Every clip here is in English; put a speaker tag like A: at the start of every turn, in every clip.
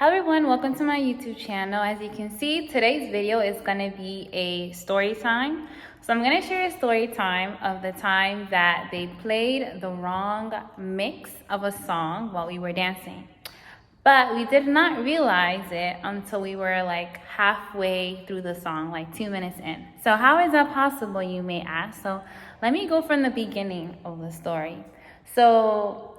A: Hello everyone, welcome to my YouTube channel. As you can see, today's video is going to be a story time. So I'm going to share a story time of the time that they played the wrong mix of a song while we were dancing. But we did not realize it until we were like halfway through the song, like 2 minutes in. So how is that possible, you may ask? So let me go from the beginning of the story. So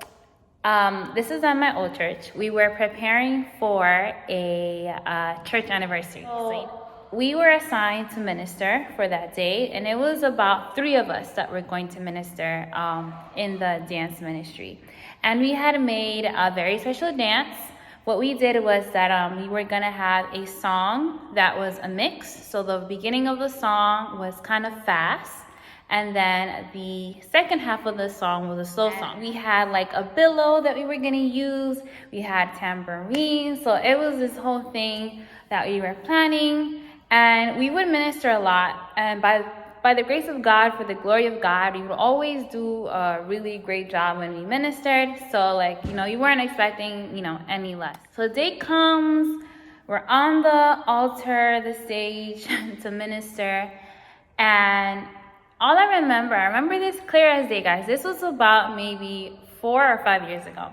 A: this is at my old church. We were preparing for a church anniversary. So we were assigned to minister for that day, and it was about 3 of us that were going to minister in the dance ministry. And we had made a very special dance. What we did was that we were gonna have a song that was a mix. So the beginning of the song was kind of fast, and then the second half of the song was a slow song. We had like a billow that we were gonna use. We had tambourines. So it was this whole thing that we were planning, and we would minister a lot. And by the grace of God, for the glory of God, we would always do a really great job when we ministered. So like, you weren't expecting, any less. So the day comes, we're on the altar, the stage to minister, and all I remember this clear as day, guys. This was about maybe 4 or 5 years ago.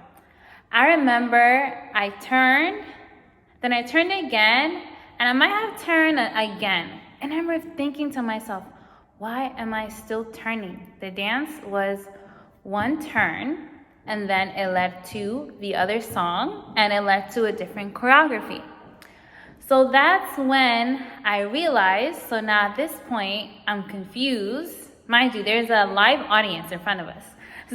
A: I remember I turned, then I turned again, and I might have turned again. And I remember thinking to myself, why am I still turning? The dance was one turn, and then it led to the other song, and it led to a different choreography. So that's when I realized, so now at this point, I'm confused. Mind you, there's a live audience in front of us.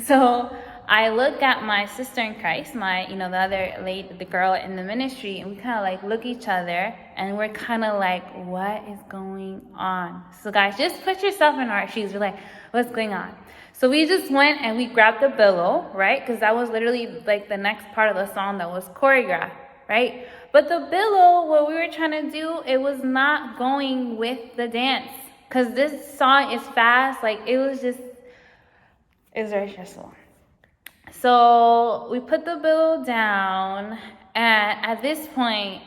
A: So I look at my sister in Christ, the other lady, the girl in the ministry, and we kind of like look at each other, and we're kind of like, what is going on? So guys, just put yourself in our shoes. We're like, what's going on? So we just went and we grabbed the billow, right? Because that was literally like the next part of the song that was choreographed, right? But the billow, what we were trying to do, it was not going with the dance. Because this song is fast, like it was very stressful. So we put the billow down, and at this point,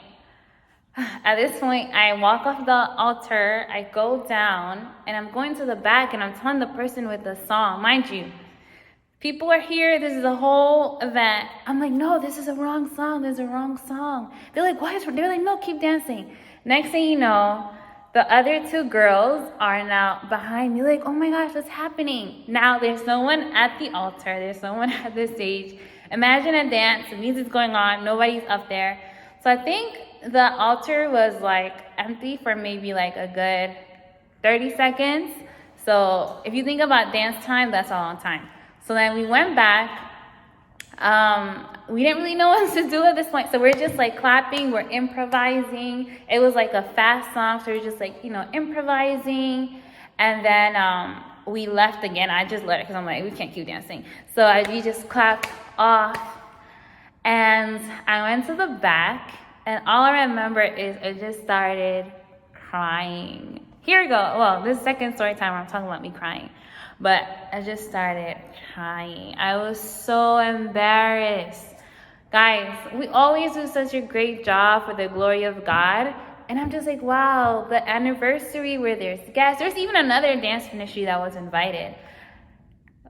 A: I walk off the altar, I go down, and I'm going to the back, and I'm telling the person with the song, mind you, people are here, this is a whole event. I'm like, no, this is a wrong song, there's a wrong song. They're like, what? They're like, no, keep dancing. Next thing you know, the other 2 girls are now behind me like, oh my gosh, what's happening? Now there's no one at the altar, there's no one at the stage. Imagine a dance, the music's going on, nobody's up there. So I think the altar was like empty for maybe like a good 30 seconds. So if you think about dance time, that's a long time. So then we went back. We didn't really know what to do at this point. So we're just like clapping, we're improvising. It was like a fast song, so we're just like, improvising. And then we left again. I just let it because I'm like, we can't keep dancing. So we just clapped off. And I went to the back, and all I remember is I just started crying. Here we go. Well, this is the second story time where I'm talking about me crying. But I just started crying. I was so embarrassed. Guys, we always do such a great job for the glory of God. And I'm just like, wow, the anniversary where there's guests. There's even another dance ministry that was invited.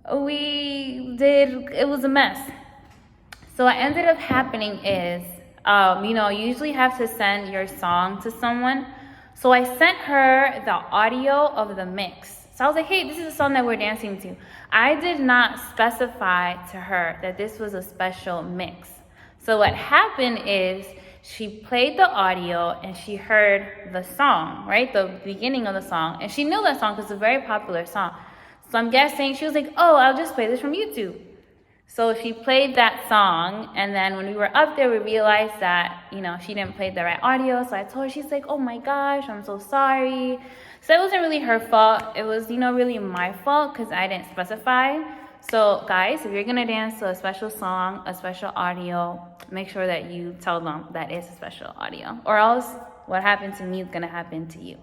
A: It was a mess. So what ended up happening is, you usually have to send your song to someone. So I sent her the audio of the mix. So I was like, hey, this is a song that we're dancing to. I did not specify to her that this was a special mix. So what happened is she played the audio and she heard the song, right? The beginning of the song. And she knew that song because it's a very popular song. So I'm guessing she was like, oh, I'll just play this from YouTube. So she played that song, and then when we were up there, we realized that, she didn't play the right audio. So I told her, she's like, oh my gosh, I'm so sorry. So it wasn't really her fault. It was, really my fault because I didn't specify. So guys, if you're going to dance to a special song, a special audio, make sure that you tell them that it's a special audio. Or else what happened to me is going to happen to you.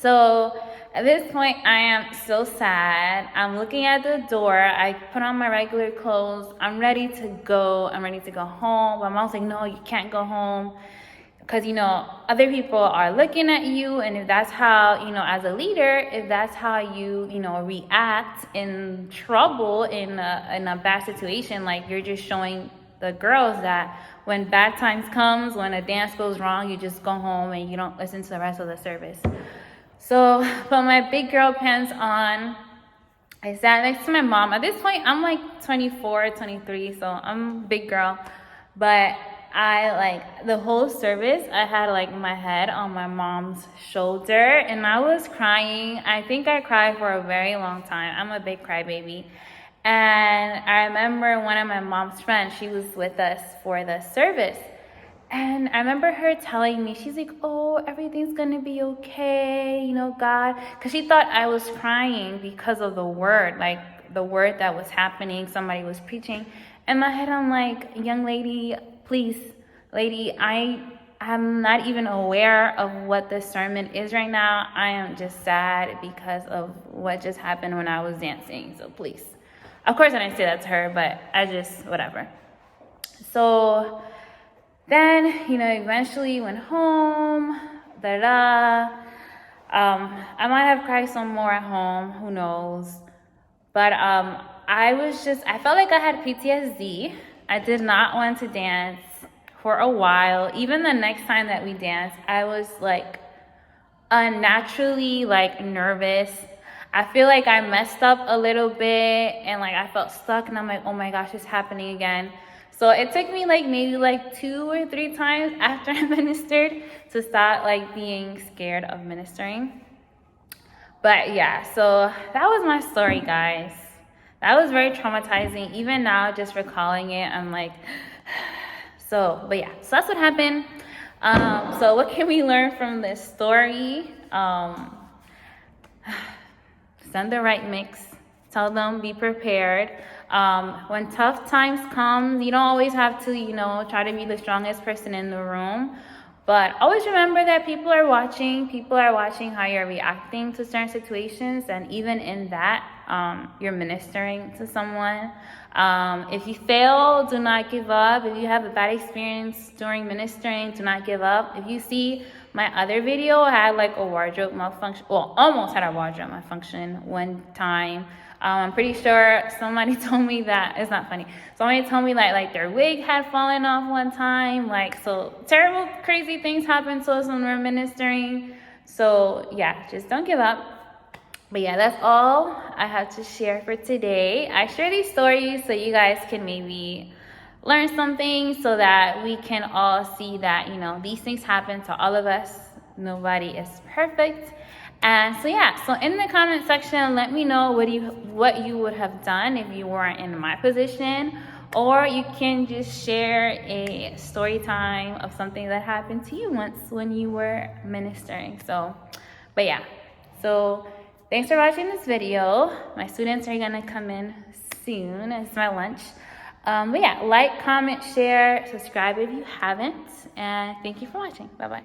A: So at this point, I am so sad. I'm looking at the door. I put on my regular clothes. I'm ready to go. I'm ready to go home. My mom's like, no, you can't go home. Because, other people are looking at you. And if that's how, as a leader, if that's how you, react in trouble, in a bad situation, like you're just showing the girls that when bad times comes, when a dance goes wrong, you just go home and you don't listen to the rest of the service. So, put my big girl pants on. I sat next to my mom. At this point, I'm like 24, 23, so I'm a big girl. But the whole service, I had my head on my mom's shoulder and I was crying. I think I cried for a very long time. I'm a big crybaby. And I remember one of my mom's friends, she was with us for the service. And I remember her telling me, she's like, oh, everything's going to be okay, God. Because she thought I was crying because of the word that was happening. Somebody was preaching. In my head, I'm like, young lady, please, lady, I'm not even aware of what the sermon is right now. I am just sad because of what just happened when I was dancing. So please. Of course, I didn't say that to her, but I just, whatever. So then, eventually went home, I might have cried some more at home, who knows. But I felt like I had PTSD. I did not want to dance for a while. Even the next time that we danced, I was unnaturally nervous. I feel like I messed up a little bit and I felt stuck and I'm like, oh my gosh, it's happening again. So it took me maybe 2 or 3 times after I ministered to stop being scared of ministering. But yeah, so that was my story, guys. That was very traumatizing. Even now, just recalling it, I'm like, but yeah, so that's what happened. So what can we learn from this story? Send the right mix. Tell them, be prepared. When tough times come, you don't always have to, try to be the strongest person in the room. But always remember that people are watching. People are watching how you're reacting to certain situations. And even in that, you're ministering to someone. If you fail, do not give up. If you have a bad experience during ministering, do not give up. If you see my other video, I had a wardrobe malfunction. Well, almost had a wardrobe malfunction one time. I'm pretty sure somebody told me that, it's not funny. Somebody told me like their wig had fallen off one time. So terrible, crazy things happen to us when we're ministering. So yeah, just don't give up. But yeah, that's all I have to share for today. I share these stories so you guys can maybe learn something, so that we can all see that, these things happen to all of us. Nobody is perfect. And so yeah, so in the comment section, let me know what you would have done if you weren't in my position, or you can just share a story time of something that happened to you once when you were ministering. So, but yeah, so thanks for watching this video. My students are gonna come in soon. It's my lunch. But yeah, like, comment, share, subscribe if you haven't, and thank you for watching. Bye-bye.